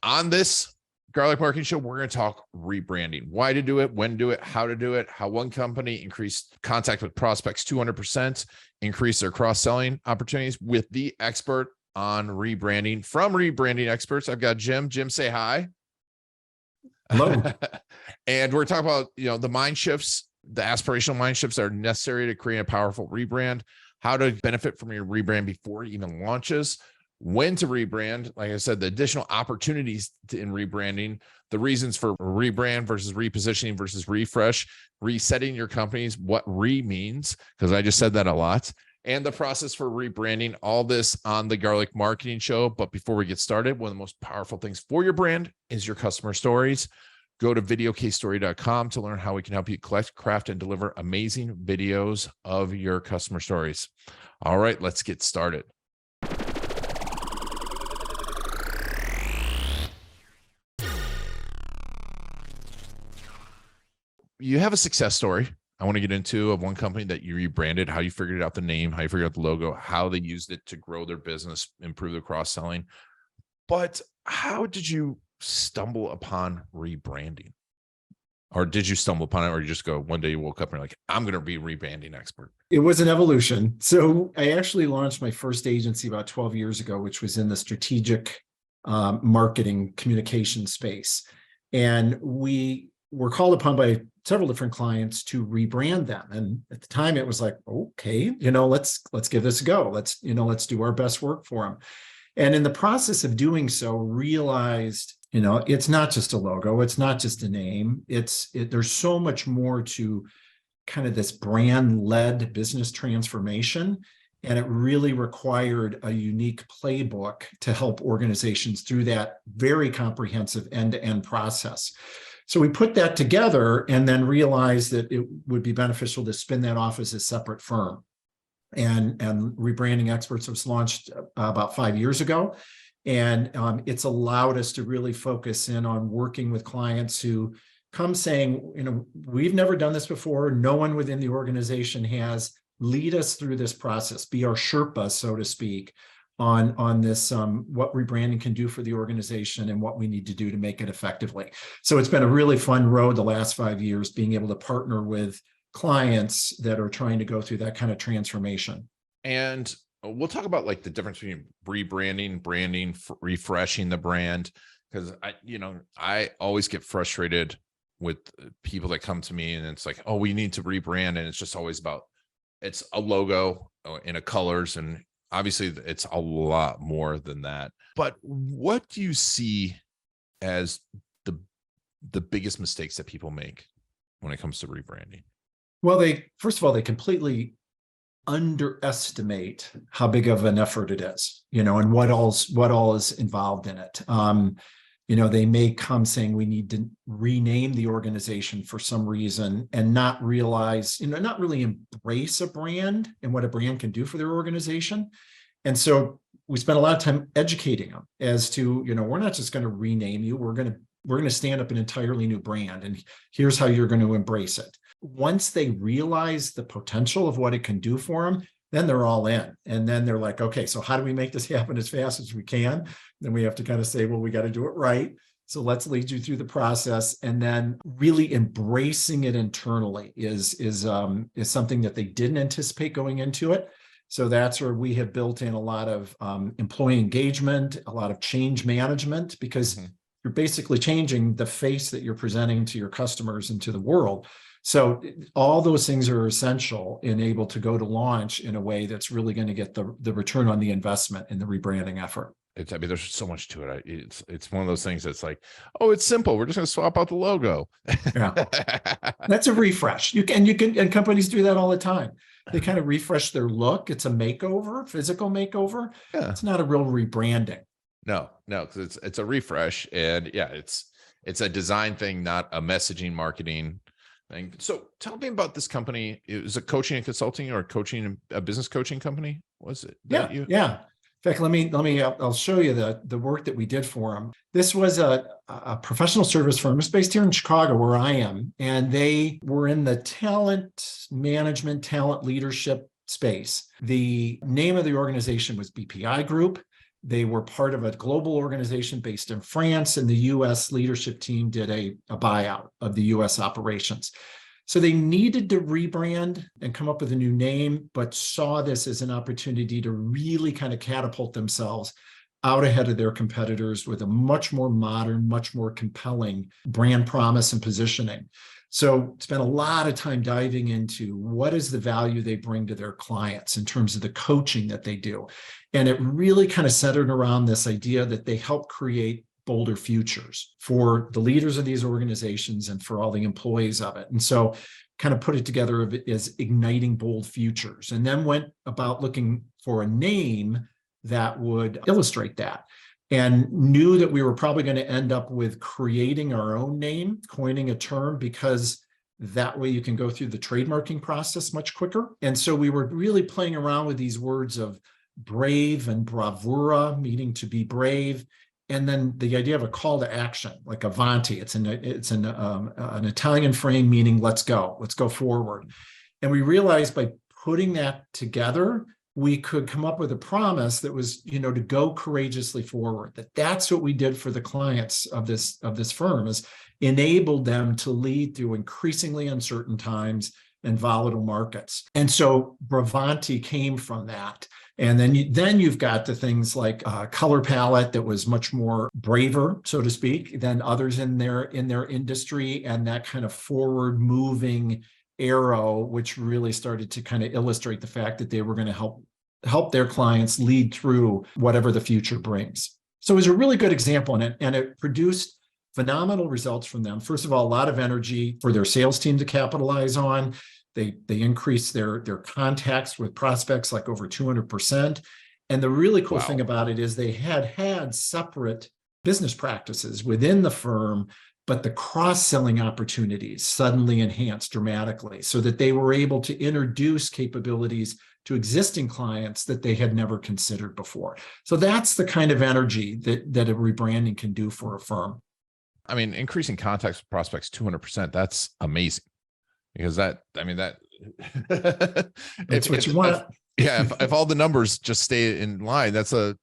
On this Garlic Marketing Show, we're going to talk rebranding, why to do it, when to do it, how to do it, how one company increased contact with prospects 200%, increase their cross-selling opportunities with the expert on rebranding. From Rebranding Experts, I've got Jim. Jim, say hi. Hello. And we're talking about, the mind shifts, the aspirational mind shifts that are necessary to create a powerful rebrand, how to benefit from your rebrand before it even launches, when to rebrand, like I said, the additional opportunities in rebranding, the reasons for rebrand versus repositioning versus refresh, resetting your companies, what re means, because I just said that a lot, and the process for rebranding, all this on the Garlic Marketing Show. But before we get started, one of the most powerful things for your brand is your customer stories. Go to videocasestory.com to learn how we can help you collect, craft, and deliver amazing videos of your customer stories. All right, let's get started. You have a success story I want to get into of one company that you rebranded, how you figured out the name, how you figured out the logo, how they used it to grow their business, improve the cross-selling. But how did you stumble upon rebranding? Or did you stumble upon it, or you just go one day you woke up and you're like, I'm going to be rebranding expert? It was an evolution. So I actually launched my first agency about 12 years ago, which was in the strategic marketing communication space. And we were called upon by several different clients to rebrand them. And at the time it was like, okay, let's give this a go. Let's do our best work for them. And in the process of doing so, realized, it's not just a logo. It's not just a name. There's so much more to kind of this brand-led business transformation. And it really required a unique playbook to help organizations through that very comprehensive end-to-end process. So we put that together and then realized that it would be beneficial to spin that off as a separate firm. And Rebranding Experts was launched about 5 years ago. And it's allowed us to really focus in on working with clients who come saying, we've never done this before. No one within the organization has. Lead us through this process, be our Sherpa, so to speak, on this, what rebranding can do for the organization and what we need to do to make it effectively. So it's been a really fun road the last 5 years, being able to partner with clients that are trying to go through that kind of transformation. And we'll talk about like the difference between rebranding, branding, refreshing the brand, because I always get frustrated with people that come to me and it's like, oh, we need to rebrand, and it's just always about, it's a logo in a colors, and obviously it's a lot more than that. But what do you see as the biggest mistakes that people make when it comes to rebranding? Well, first of all, they completely underestimate how big of an effort it is, and what all is involved in it. They may come saying we need to rename the organization for some reason and not realize, not really embrace a brand and what a brand can do for their organization. And so we spent a lot of time educating them as to, we're not just going to rename you. We're going to stand up an entirely new brand, and here's how you're going to embrace it. Once they realize the potential of what it can do for them, then they're all in. And then they're like, okay, so how do we make this happen as fast as we can? Then we have to kind of say, well, we got to do it right. So let's lead you through the process. And then really embracing it internally is something that they didn't anticipate going into it. So that's where we have built in a lot of employee engagement, a lot of change management, because you're basically changing the face that you're presenting to your customers and to the world. So all those things are essential and able to go to launch in a way that's really going to get the return on the investment in the rebranding effort. There's so much to it. It's one of those things that's like, oh, it's simple. We're just going to swap out the logo. Yeah, that's a refresh. And companies do that all the time. They kind of refresh their look. It's a makeover, physical makeover. Yeah. It's not a real rebranding. No, because it's a refresh, and yeah, it's a design thing, not a messaging marketing thing. So tell me about this company. It was a coaching and consulting, or a business coaching company. Was it? Yeah. In fact, I'll show you the work that we did for them. This was a professional service firm. It's based here in Chicago, where I am, and they were in the talent management, talent leadership space. The name of the organization was BPI Group. They were part of a global organization based in France, and the US leadership team did a buyout of the US operations. So they needed to rebrand and come up with a new name, but saw this as an opportunity to really kind of catapult themselves out ahead of their competitors with a much more modern, much more compelling brand promise and positioning. So spent a lot of time diving into what is the value they bring to their clients in terms of the coaching that they do. And it really kind of centered around this idea that they help create bolder futures for the leaders of these organizations and for all the employees of it. And so kind of put it together as igniting bold futures, and then went about looking for a name that would illustrate that, and knew that we were probably going to end up with creating our own name, coining a term, because that way you can go through the trademarking process much quicker. And so we were really playing around with these words of brave and bravura, meaning to be brave. And then the idea of a call to action, like Avanti. It's an Italian frame meaning let's go forward. And we realized by putting that together, we could come up with a promise that was, to go courageously forward. That's what we did for the clients of this firm, is enabled them to lead through increasingly uncertain times and volatile markets. And so Bravanti came from that. And then you've got the things like a color palette that was much more braver, so to speak, than others in their industry, and that kind of forward moving arrow, which really started to kind of illustrate the fact that they were going to help their clients lead through whatever the future brings. So it was a really good example, and it produced phenomenal results from them. First of all, a lot of energy for their sales team to capitalize on. They increased their contacts with prospects like over 200%. And the really cool thing about it is they had separate business practices within the firm, but the cross-selling opportunities suddenly enhanced dramatically, so that they were able to introduce capabilities to existing clients that they had never considered before. So that's the kind of energy that a rebranding can do for a firm. I mean, increasing contacts with prospects 200%, that's amazing. Because that's what you want. If all the numbers just stay in line, that's a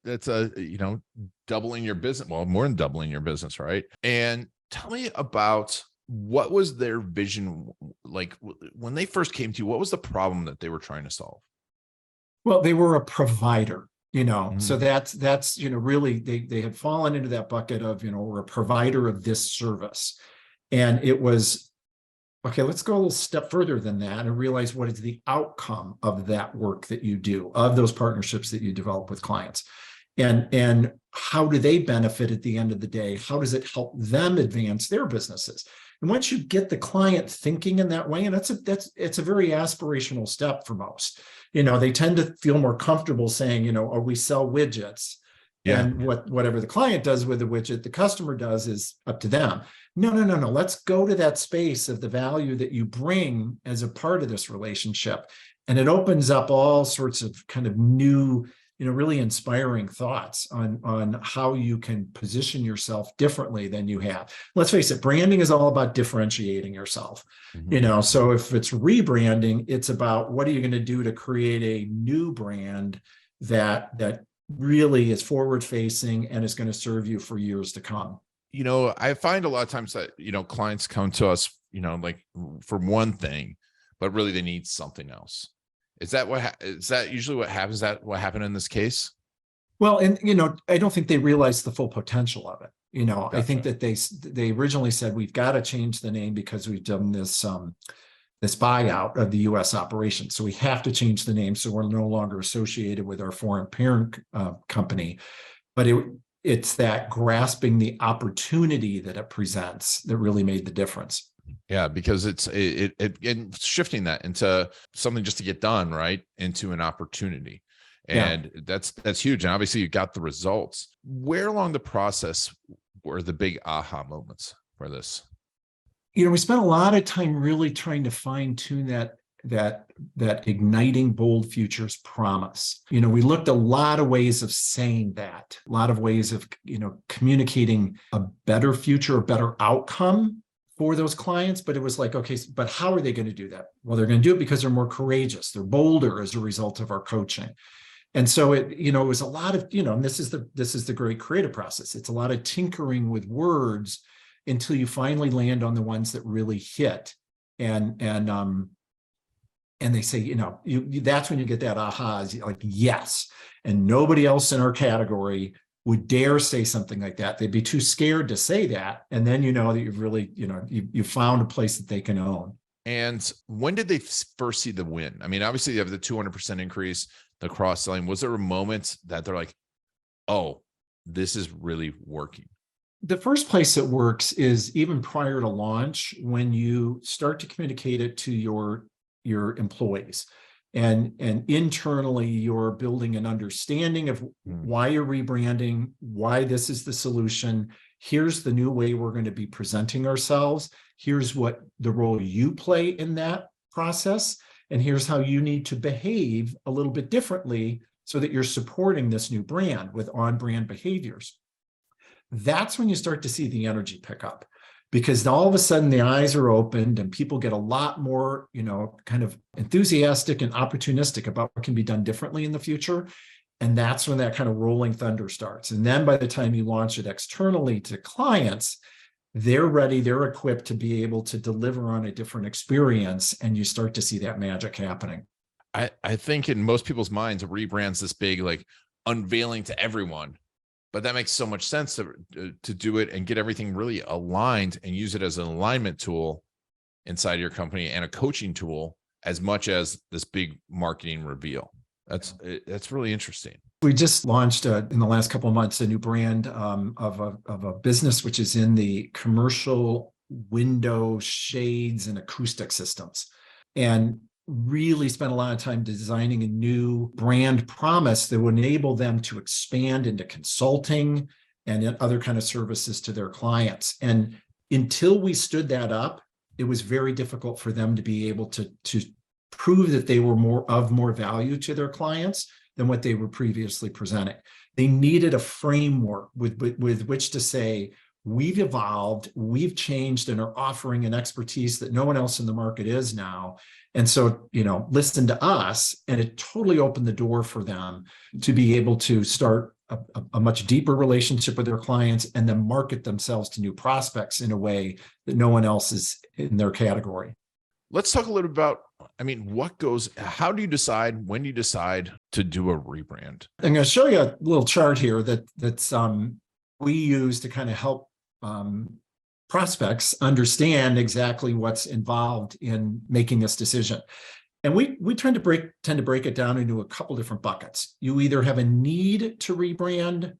doubling your business. Well, more than doubling your business, right? And tell me about, what was their vision like when they first came to you? What was the problem that they were trying to solve? Well, they were a provider, so that's really they had fallen into that bucket of, we're a provider of this service. And it was, okay, let's go a little step further than that and realize what is the outcome of that work that you do, of those partnerships that you develop with clients. And how do they benefit at the end of the day? How does it help them advance their businesses? And once you get the client thinking in that way, and it's a very aspirational step for most, they tend to feel more comfortable saying, oh, we sell widgets. Yeah. And whatever the client does with the widget, the customer does is up to them. No. Let's go to that space of the value that you bring as a part of this relationship. And it opens up all sorts of kind of new, really inspiring thoughts on how you can position yourself differently than you have. Let's face it, branding is all about differentiating yourself. So if it's rebranding, it's about what are you going to do to create a new brand that really is forward facing and is going to serve you for years to come. I find a lot of times that, clients come to us, like for one thing, but really they need something else. Is that usually what happens? Is that what happened in this case? Well, and, I don't think they realized the full potential of it. Gotcha. I think that they originally said, we've got to change the name because we've done this buyout of the US operation. So we have to change the name so we're no longer associated with our foreign parent company. But it's that grasping the opportunity that it presents that really made the difference. Yeah, because it's shifting that into something just to get done, right, into an opportunity. And that's huge. And obviously you got the results. Where along the process were the big aha moments for this? We spent a lot of time really trying to fine tune that igniting bold futures promise. We looked a lot of ways of saying that, a lot of ways of, communicating a better future, a better outcome for those clients. But it was like, okay, but how are they going to do that? Well, they're going to do it because they're more courageous. They're bolder as a result of our coaching. And so it was a lot of, and this is the great creative process. It's a lot of tinkering with words until you finally land on the ones that really hit. And they say, that's when you get that ahas, like, yes. And nobody else in our category would dare say something like that. They'd be too scared to say that. And then that you've really, you found a place that they can own. And when did they first see the win? I mean, obviously you have the 200% increase, the cross-selling. Was there a moment that they're like, oh, this is really working? The first place it works is even prior to launch, when you start to communicate it to your employees. And internally, you're building an understanding of why you're rebranding, why this is the solution. Here's the new way we're going to be presenting ourselves. Here's what the role you play in that process. And here's how you need to behave a little bit differently so that you're supporting this new brand with on-brand behaviors. That's when you start to see the energy pick up, because all of a sudden the eyes are opened and people get a lot more, kind of enthusiastic and opportunistic about what can be done differently in the future. And that's when that kind of rolling thunder starts. And then by the time you launch it externally to clients, they're ready, they're equipped to be able to deliver on a different experience. And you start to see that magic happening. I think in most people's minds, a rebrand's this big, like, unveiling to everyone. But that makes so much sense to do it and get everything really aligned and use it as an alignment tool inside your company and a coaching tool as much as this big marketing reveal. That's really interesting. We just launched in the last couple of months a new brand of a business which is in the commercial window shades and acoustic systems, and really spent a lot of time designing a new brand promise that would enable them to expand into consulting and other kind of services to their clients. And until we stood that up, it was very difficult for them to be able to prove that they were more value to their clients than what they were previously presenting. They needed a framework with which to say, we've evolved, we've changed, and are offering an expertise that no one else in the market is now. And so, listen to us. And it totally opened the door for them to be able to start a much deeper relationship with their clients and then market themselves to new prospects in a way that no one else is in their category. Let's talk a little about, how do you decide, when do you decide to do a rebrand? I'm going to show you a little chart here that's we use to kind of help prospects understand exactly what's involved in making this decision. And we tend to break it down into a couple different buckets. You either have a need to rebrand,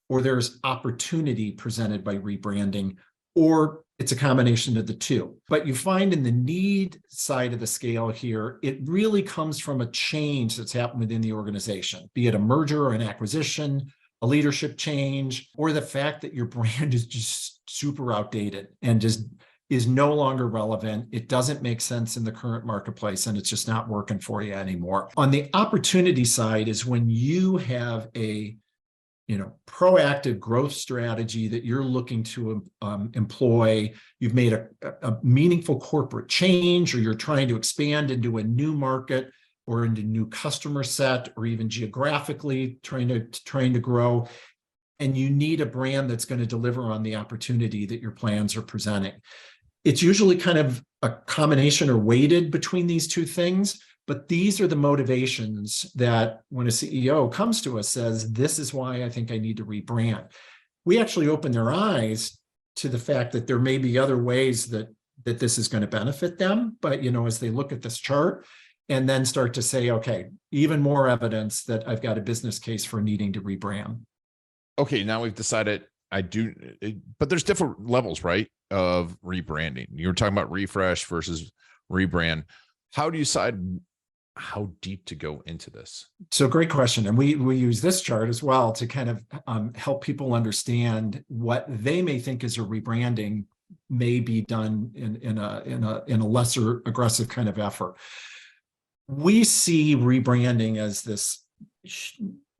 or there's opportunity presented by rebranding, or it's a combination of the two. But you find in the need side of the scale here, it really comes from a change that's happened within the organization, be it a merger or an acquisition, a leadership change, or the fact that your brand is just super outdated and just is no longer relevant. It doesn't make sense in the current marketplace, and it's just not working for you anymore. On the opportunity side is when you have a proactive growth strategy that you're looking to employ. You've made a meaningful corporate change, or you're trying to expand into a new market or into new customer set, or even geographically trying to grow. And you need a brand that's going to deliver on the opportunity that your plans are presenting. It's usually kind of a combination or weighted between these two things. But these are the motivations that when a CEO comes to us, says, this is why I think I need to rebrand. We actually open their eyes to the fact that there may be other ways that this is going to benefit them. But, as they look at this chart and then start to say, okay, even more evidence that I've got a business case for needing to rebrand. Okay, now we've decided but there's different levels, right, of rebranding. You were talking about refresh versus rebrand. How do you decide how deep to go into this? So great question. And we use this chart as well to kind of help people understand what they may think is a rebranding may be done in a lesser aggressive kind of effort. We see rebranding as this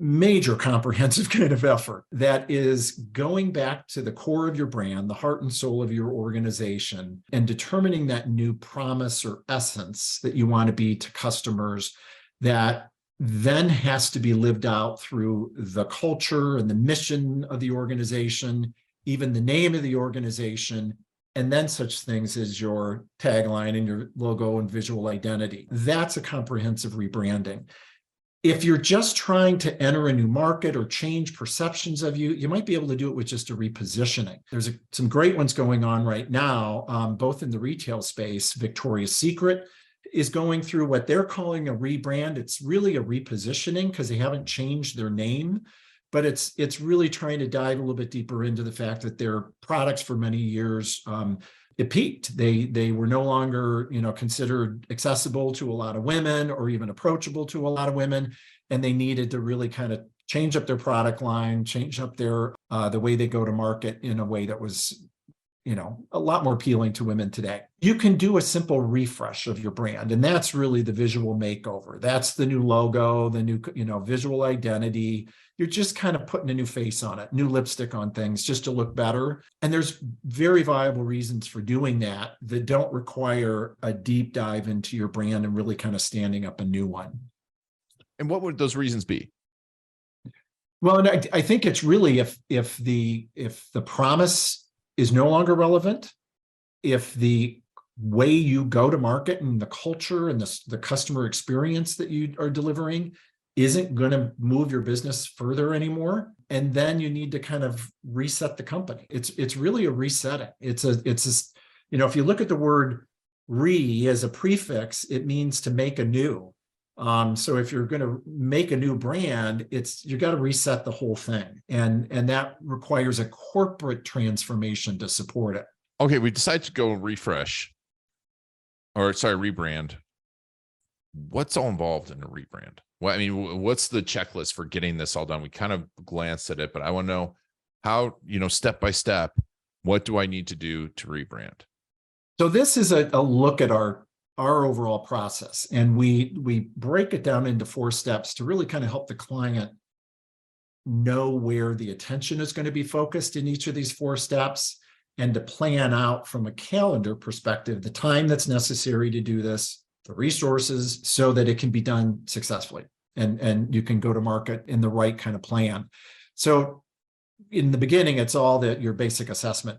major comprehensive kind of effort that is going back to the core of your brand, the heart and soul of your organization, and determining that new promise or essence that you want to be to customers that then has to be lived out through the culture and the mission of the organization, even the name of the organization, and then such things as your tagline and your logo and visual identity. That's a comprehensive rebranding. If you're just trying to enter a new market or change perceptions of you, you might be able to do it with just a repositioning. There's some great ones going on right now, both in the retail space. Victoria's Secret is going through what they're calling a rebrand. It's really a repositioning because they haven't changed their name, but it's really trying to dive a little bit deeper into the fact that their products for many years, it peaked. They were no longer, considered accessible to a lot of women or even approachable to a lot of women, and they needed to really kind of change up their product line, change up their the way they go to market in a way that was, a lot more appealing to women today. You can do a simple refresh of your brand, and that's really the visual makeover. That's the new logo, the new, visual identity. You're just kind of putting a new face on it, new lipstick on things just to look better. And there's very viable reasons for doing that don't require a deep dive into your brand and really kind of standing up a new one. And what would those reasons be? Well, and I think it's really if the promise is no longer relevant, if the way you go to market and the culture and the customer experience that you are delivering isn't going to move your business further anymore, and then you need to kind of reset the company. It's really a resetting. It's if you look at the word "re" as a prefix, it means to make anew. So if you're going to make a new brand, you got to reset the whole thing, and that requires a corporate transformation to support it. Okay, we decide to go rebrand. What's all involved in a rebrand? Well, I mean, what's the checklist for getting this all done? We kind of glanced at it, but I want to know how, step by step, what do I need to do to rebrand? So this is a look at our overall process, and we break it down into 4 steps to really kind of help the client know where the attention is going to be focused in each of these 4 steps, and to plan out from a calendar perspective the time that's necessary to do this, the resources, so that it can be done successfully and you can go to market in the right kind of plan. So in the beginning, it's all your basic assessment,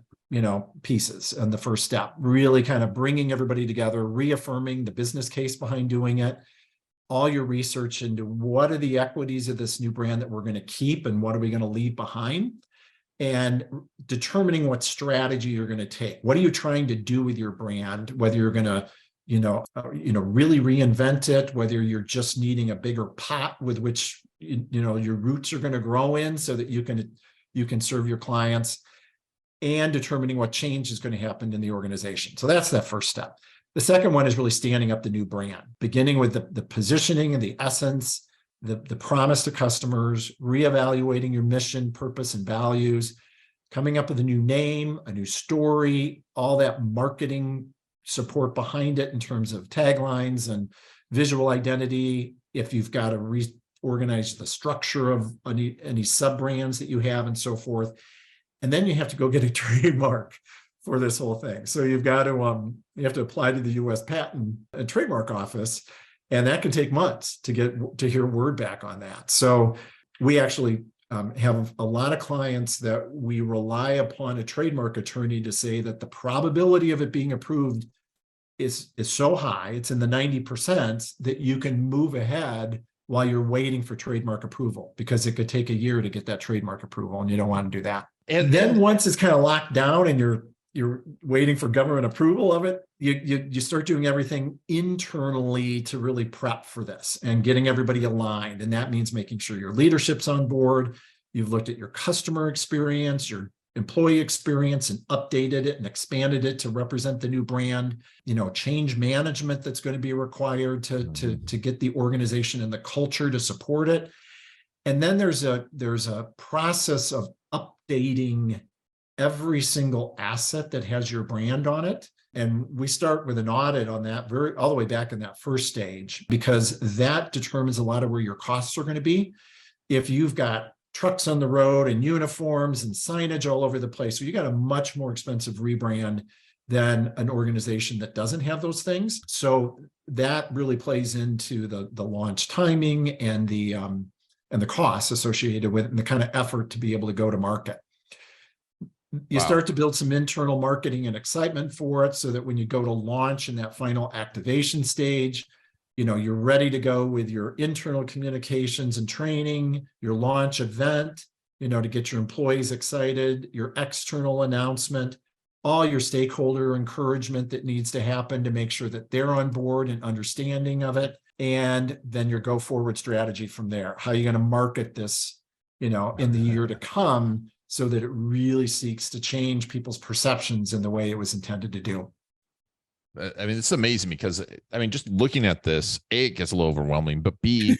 pieces. And the first step, really kind of bringing everybody together, reaffirming the business case behind doing it, all your research into what are the equities of this new brand that we're going to keep and what are we going to leave behind, and determining what strategy you're going to take. What are you trying to do with your brand, whether you're going to really reinvent it, whether you're just needing a bigger pot with which, your roots are going to grow in so that you can serve your clients, and determining what change is going to happen in the organization. So that's that first step. The second one is really standing up the new brand, beginning with the positioning and the essence, the promise to customers, reevaluating your mission, purpose, and values, coming up with a new name, a new story, all that marketing support behind it in terms of taglines and visual identity. If you've got to reorganize the structure of any sub-brands that you have and so forth. And then you have to go get a trademark for this whole thing. So you have to apply to the U.S. Patent and Trademark Office, and that can take months to hear word back on that. So we actually have a lot of clients that we rely upon a trademark attorney to say that the probability of it being approved is so high, it's in the 90%, that you can move ahead while you're waiting for trademark approval, because it could take a year to get that trademark approval, and you don't want to do that. And then once it's kind of locked down and you're waiting for government approval of it, you start doing everything internally to really prep for this and getting everybody aligned. And that means making sure your leadership's on board. You've looked at your customer experience, your employee experience, and updated it and expanded it to represent the new brand. Change management that's going to be required to get the organization and the culture to support it. And then there's a process of updating every single asset that has your brand on it. And we start with an audit on that all the way back in that first stage, because that determines a lot of where your costs are going to be. If you've got trucks on the road and uniforms and signage all over the place, so you got a much more expensive rebrand than an organization that doesn't have those things. So that really plays into the launch timing and the costs associated with it and the kind of effort to be able to go to market. You Wow. start to build some internal marketing and excitement for it so that when you go to launch in that final activation stage, you're ready to go with your internal communications and training, your launch event, to get your employees excited, your external announcement, all your stakeholder encouragement that needs to happen to make sure that they're on board and understanding of it. And then your go forward strategy from there. How are you going to market this, in the year to come so that it really seeks to change people's perceptions in the way it was intended to do. I mean, it's amazing because, just looking at this, A, it gets a little overwhelming, but B,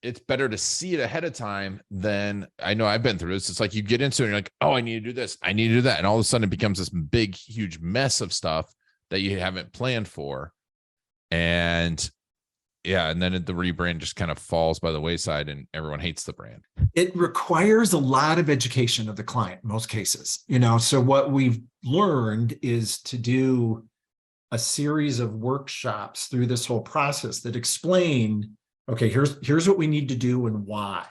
it's better to see it ahead of time than, I know I've been through this. It's like you get into it and you're like, oh, I need to do this. I need to do that. And all of a sudden it becomes this big, huge mess of stuff that you haven't planned for. And yeah, and then the rebrand just kind of falls by the wayside and everyone hates the brand. It requires a lot of education of the client in most cases, so what we've learned is to do a series of workshops through this whole process that explain, okay, here's what we need to do and why,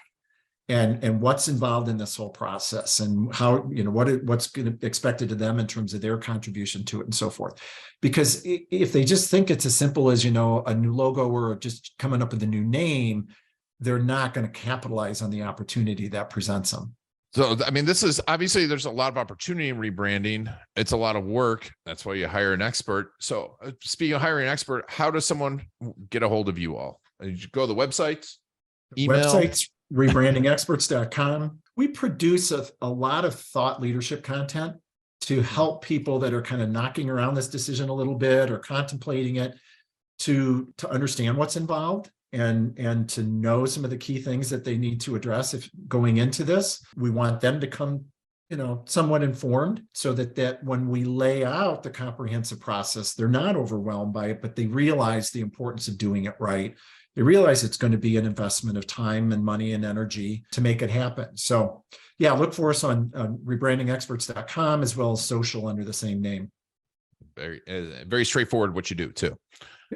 and what's involved in this whole process and how, what's expected of them in terms of their contribution to it and so forth. Because if they just think it's as simple as, a new logo or just coming up with a new name, they're not going to capitalize on the opportunity that presents them. So, this is obviously there's a lot of opportunity in rebranding. It's a lot of work. That's why you hire an expert. So speaking of hiring an expert, how does someone get a hold of you all? You go to the website, email? Websites, rebrandingexperts.com. We produce a lot of thought leadership content to help people that are kind of knocking around this decision a little bit or contemplating it to understand what's involved and to know some of the key things that they need to address if going into this. We want them to come, somewhat informed so that when we lay out the comprehensive process, they're not overwhelmed by it, but they realize the importance of doing it right. They realize it's going to be an investment of time and money and energy to make it happen. So yeah, look for us on rebrandingexperts.com as well as social under the same name. Very, very straightforward what you do too.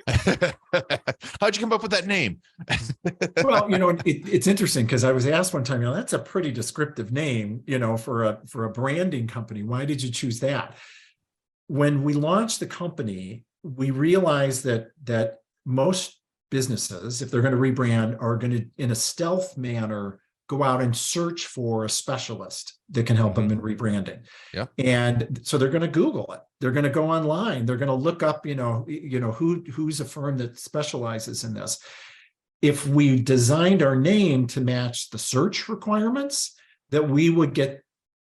How'd you come up with that name? Well, it's interesting because I was asked one time, that's a pretty descriptive name, for a branding company. Why did you choose that? When we launched the company, we realized that most businesses, if they're going to rebrand, are going to, in a stealth manner, go out and search for a specialist that can help them in rebranding. Yeah. And so they're going to Google it. They're going to go online. They're going to look up, who's a firm that specializes in this. If we designed our name to match the search requirements, that we would get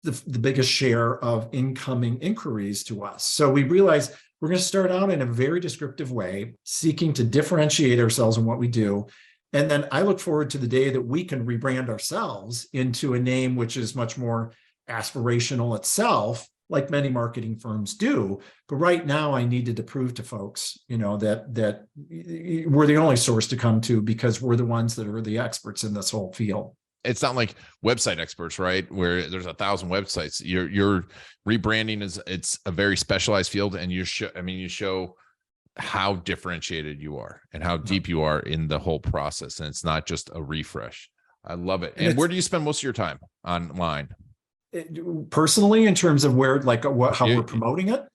the biggest share of incoming inquiries to us. So we realized we're going to start out in a very descriptive way, seeking to differentiate ourselves in what we do. And then I look forward to the day that we can rebrand ourselves into a name which is much more aspirational itself, like many marketing firms do. But right now I needed to prove to folks, that we're the only source to come to because we're the ones that are the experts in this whole field. It's not like website experts, right? Where there's 1,000 websites. Your rebranding it's a very specialized field, and you show how differentiated you are and how deep you are in the whole process. And it's not just a refresh. I love it. And where do you spend most of your time online? Personally, in terms of where, how we're promoting it?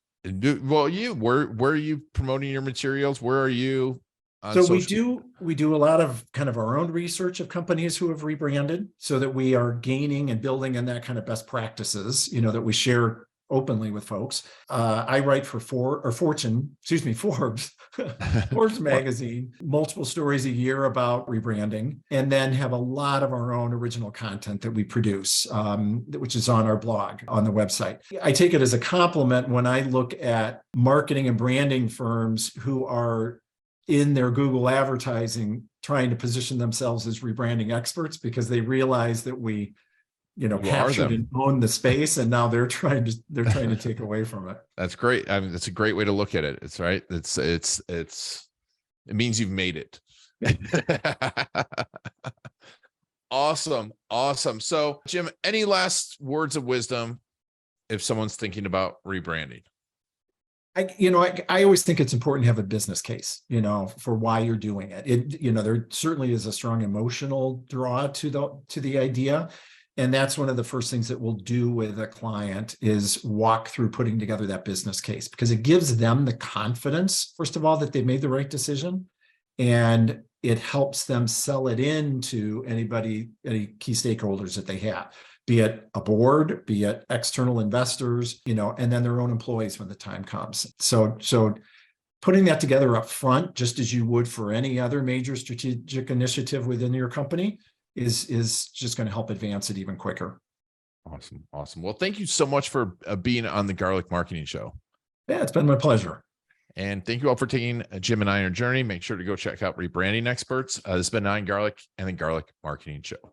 Where are you promoting your materials? Where are you? So we do a lot of kind of our own research of companies who have rebranded so that we are gaining and building in that kind of best practices, that we share openly with folks. I write for Forbes magazine, multiple stories a year about rebranding, and then have a lot of our own original content that we produce, which is on our blog on the website. I take it as a compliment when I look at marketing and branding firms who are in their Google advertising trying to position themselves as rebranding experts because they realize that we captured and own the space, and now they're trying to take away from it. That's great. That's a great way to look at it. It's right. It means you've made it. Awesome. So Jim, any last words of wisdom if someone's thinking about rebranding? I always think it's important to have a business case, for why you're doing it. There certainly is a strong emotional draw to the idea. And that's one of the first things that we'll do with a client is walk through putting together that business case, because it gives them the confidence, first of all, that they've made the right decision. And it helps them sell it into any key stakeholders that they have, be it a board, be it external investors, and then their own employees when the time comes. So putting that together up front, just as you would for any other major strategic initiative within your company, is just going to help advance it even quicker. Awesome. Well, thank you so much for being on the Garlic Marketing Show. Yeah, it's been my pleasure. And thank you all for taking Jim and I on our journey. Make sure to go check out Rebranding Experts. This has been Nine Garlic and the Garlic Marketing Show.